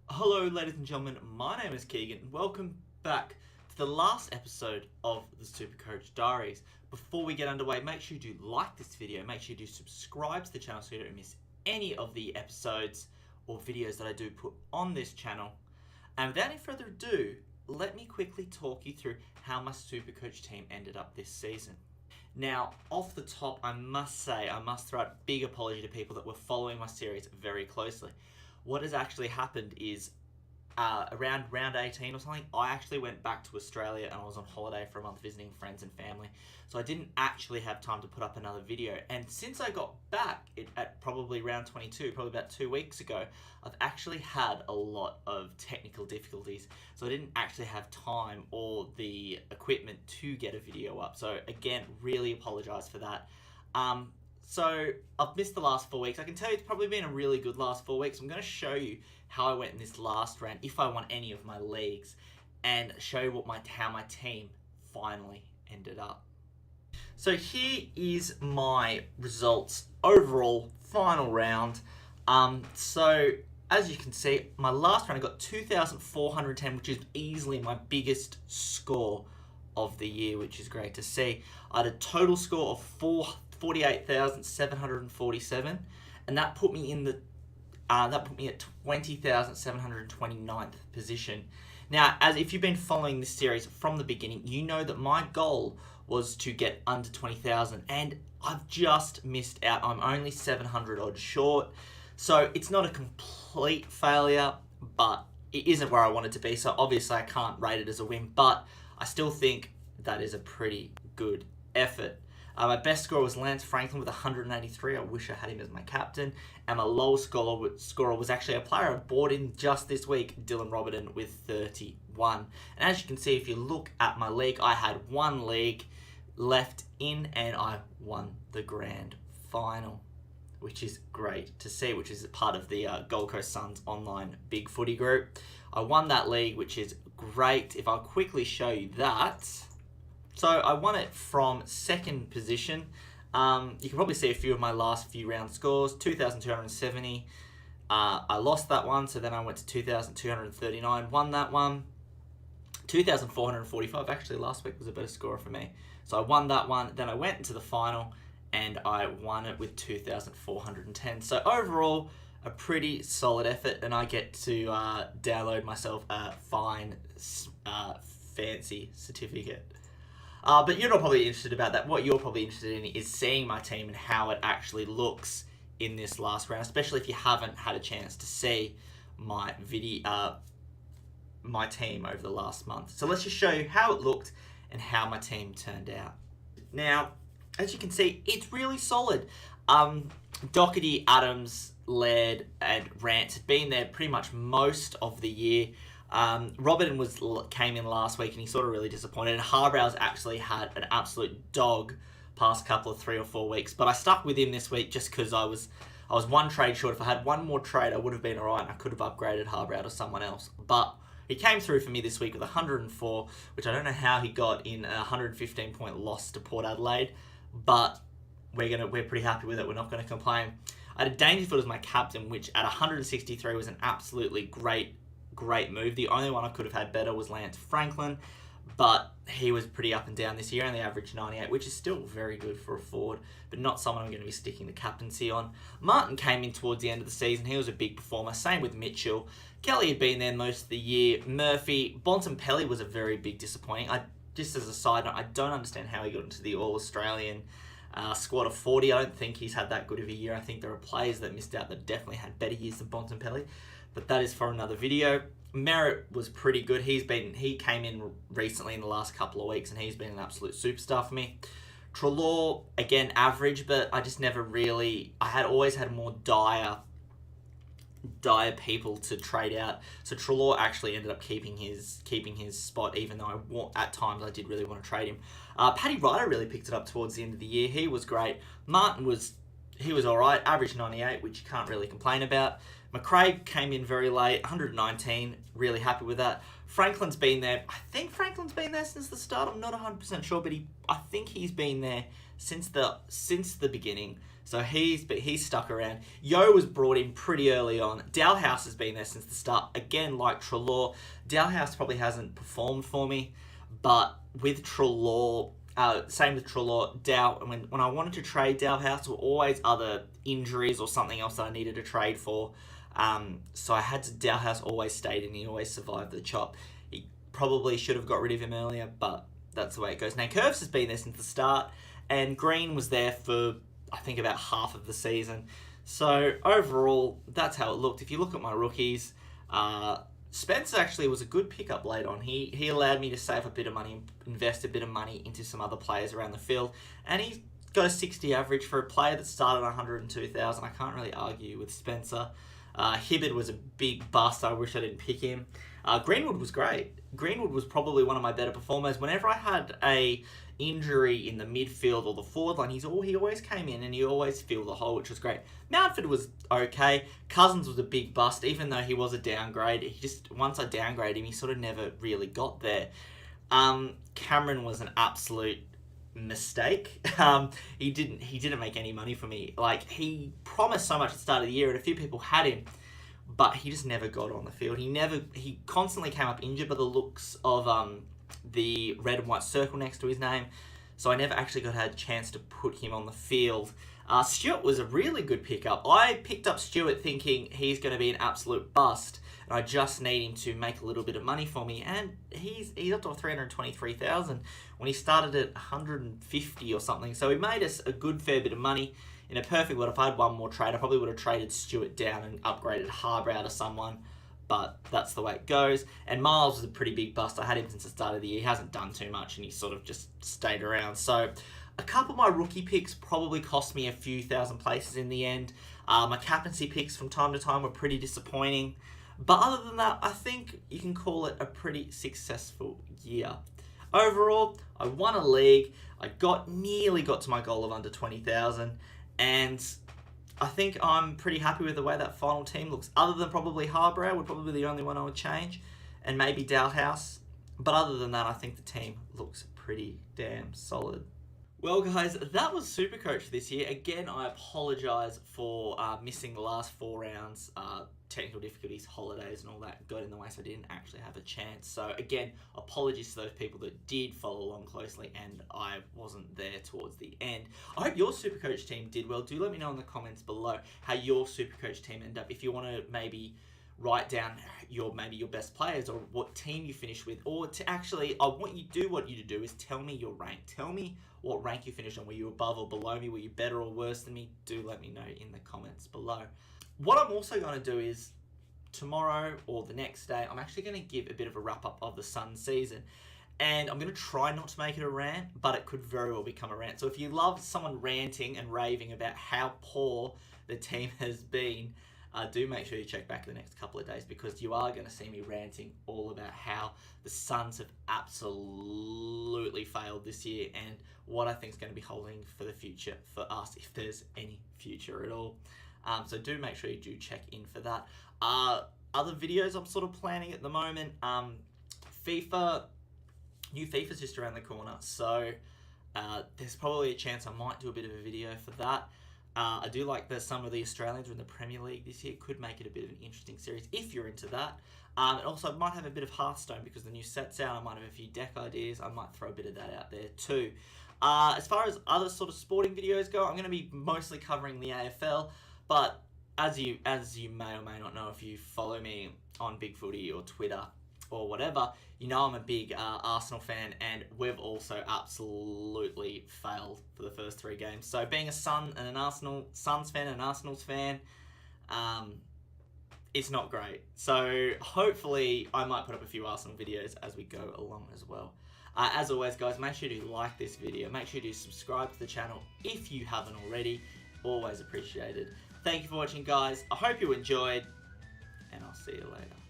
Hello, ladies and gentlemen. My name is Keegan, and welcome back to the last episode of the Supercoach Diaries. Before we get underway, make sure you do like this video. Make sure you do subscribe to the channel so you don't miss any of the episodes or videos that I do put on this channel. And without any further ado, let me quickly talk you through how my Supercoach team ended up this season. Now, off the top, I must throw out a big apology to people that were following my series very closely. What has actually happened is around round 18 or something, I actually went back to Australia and I was on holiday for a month visiting friends and family. So I didn't actually have time to put up another video. And since I got back at probably round 22, probably about 2 weeks ago, I've actually had a lot of technical difficulties. So I didn't actually have time or the equipment to get a video up. So again, really apologize for that. So I've missed the last 4 weeks. I can tell you it's probably been a really good last 4 weeks. I'm going to show you how I went in this last round, if I won any of my leagues, and show you how my team finally ended up. So here is my results overall, final round. So as you can see, my last round I got 2,410, which is easily my biggest score of the year, which is great to see. I had a total score of 48,747, and that put me at 20,729th position. Now, as if you've been following this series from the beginning, you know that my goal was to get under 20,000, and I've just missed out. I'm only 700 odd short, so it's not a complete failure, but it isn't where I wanted to be. So obviously I can't rate it as a win, but I still think that is a pretty good effort. My best scorer was Lance Franklin with 183. I wish I had him as my captain. And my lowest scorer was actually a player I bought in just this week, Dylan Robertson, with 31. And as you can see, if you look at my league, I had one league left in and I won the grand final, which is great to see, which is part of the Gold Coast Suns online big footy group. I won that league, which is great. If I'll quickly show you that. So I won it from second position. You can probably see a few of my last few round scores. 2,270. I lost that one, so then I went to 2,239. Won that one. 2,445. Actually, last week was a better score for me. So I won that one. Then I went into the final, and I won it with 2,410. So overall, a pretty solid effort, and I get to download myself a fine, fancy certificate. But you're not probably interested about that. What you're probably interested in is seeing my team and how it actually looks in this last round, especially if you haven't had a chance to see my video, my team over the last month. So let's just show you how it looked and how my team turned out. Now, as you can see, it's really solid. Doherty, Adams, Laird, and Rance had been there pretty much most of the year. Robertson came in last week and he sort of really disappointed, and Harbrow's actually had an absolute dog past couple of 3 or 4 weeks, but I stuck with him this week just because I was one trade short. If I had one more trade, I would have been alright and I could have upgraded Harbrow to someone else, but he came through for me this week with 104, which I don't know how he got in a 115 point loss to Port Adelaide, but we're pretty happy with it. We're not going to complain. I had Dangerfield as my captain, which at 163 was an absolutely great move. The only one I could have had better was Lance Franklin, but he was pretty up and down this year, only averaged 98, which is still very good for a forward, but not someone I'm going to be sticking the captaincy on. Martin came in towards the end of the season. He was a big performer. Same with Mitchell. Kelly had been there most of the year. Murphy. Bontempelli was a very big disappointing. Just as a side note, I don't understand how he got into the All-Australian squad of 40. I don't think he's had that good of a year. I think there are players that missed out that definitely had better years than Bontempelli, but that is for another video. Merritt was pretty good. He came in recently in the last couple of weeks, and he's been an absolute superstar for me. Treloar, again, average, but I just never really... I had always had more dire people to trade out. So Treloar actually ended up keeping his spot, even though at times I did really want to trade him. Paddy Ryder really picked it up towards the end of the year. He was great. Martin was alright, average 98, which you can't really complain about. McRae came in very late, 119, really happy with that. Franklin's been there. I think Franklin's been there since the start. I'm not 100% sure, but I think he's been there since the beginning. So he's stuck around. Yo was brought in pretty early on. Dalhouse has been there since the start. Again, like Treloar, Dalhouse probably hasn't performed for me, but with Treloar, same with Treloar, when I wanted to trade Dalhouse, there were always other injuries or something else that I needed to trade for. So I had to. Dalhouse always stayed and he always survived the chop. He probably should have got rid of him earlier, but that's the way it goes. Now Curves has been there since the start, and Green was there for I think about half of the season. So overall, that's how it looked. If you look at my rookies, Spencer actually was a good pickup late on. He allowed me to save a bit of money, invest a bit of money into some other players around the field, and he got a 60 average for a player that started 102,000. I can't really argue with Spencer. Hibbard was a big bust. I wish I didn't pick him. Greenwood was great. Greenwood was probably one of my better performers. Whenever I had a injury in the midfield or the forward line, he always came in and he always filled the hole, which was great. Mountford was okay. Cousins was a big bust, even though he was a downgrade. Once I downgraded him, he sort of never really got there. Cameron was an absolute mistake. He didn't make any money for me. Like, he promised so much at the start of the year, and a few people had him, but he just never got on the field. He constantly came up injured by the looks of the red and white circle next to his name, so I never actually got a chance to put him on the field. Stewart was a really good pickup. I picked up Stewart thinking he's going to be an absolute bust, and I just need him to make a little bit of money for me, and he's up to 323,000 when he started at 150 or something, so he made us a good fair bit of money. In a perfect world, if I had one more trade, I probably would have traded Stewart down and upgraded Harbrow to someone, but that's the way it goes. And Miles was a pretty big bust. I had him since the start of the year. He hasn't done too much, and he sort of just stayed around. So a couple of my rookie picks probably cost me a few thousand places in the end. My captaincy picks from time to time were pretty disappointing. But other than that, I think you can call it a pretty successful year. Overall, I won a league. I nearly got to my goal of under 20,000. And I think I'm pretty happy with the way that final team looks. Other than probably Harbrow would probably be the only one I would change. And maybe Dalhouse. But other than that, I think the team looks pretty damn solid. Well, guys, that was Supercoach this year. Again, I apologise for missing the last 4 rounds. Technical difficulties, holidays and all that got in the way, so I didn't actually have a chance. So again, apologies to those people that did follow along closely and I wasn't there towards the end. I hope your Supercoach team did well. Do let me know in the comments below how your Supercoach team ended up. If you want to maybe write down your best players or what team you finished with, or to actually, I want you to do is tell me your rank. Tell me what rank you finished on. Were you above or below me? Were you better or worse than me? Do let me know in the comments below. What I'm also going to do is tomorrow or the next day, I'm actually going to give a bit of a wrap up of the Sun season. And I'm going to try not to make it a rant, but it could very well become a rant. So if you love someone ranting and raving about how poor the team has been, do make sure you check back in the next couple of days, because you are going to see me ranting all about how the Suns have absolutely failed this year and what I think is going to be holding for the future for us, if there's any future at all. So do make sure you do check in for that. Other videos I'm sort of planning at the moment. New FIFA's just around the corner, so there's probably a chance I might do a bit of a video for that. I do like that some of the Australians are in the Premier League this year. Could make it a bit of an interesting series if you're into that. And also I might have a bit of Hearthstone because the new set's out. I might have a few deck ideas. I might throw a bit of that out there too. As far as other sort of sporting videos go, I'm going to be mostly covering the AFL. But as you may or may not know, if you follow me on Big Footy or Twitter or whatever, you know I'm a big Arsenal fan, and we've also absolutely failed for the first 3 games. So being a Suns fan and an Arsenal's fan, it's not great. So hopefully I might put up a few Arsenal videos as we go along as well. As always, guys, make sure to like this video. Make sure to subscribe to the channel if you haven't already. Always appreciated. Thank you for watching, guys. I hope you enjoyed, and I'll see you later.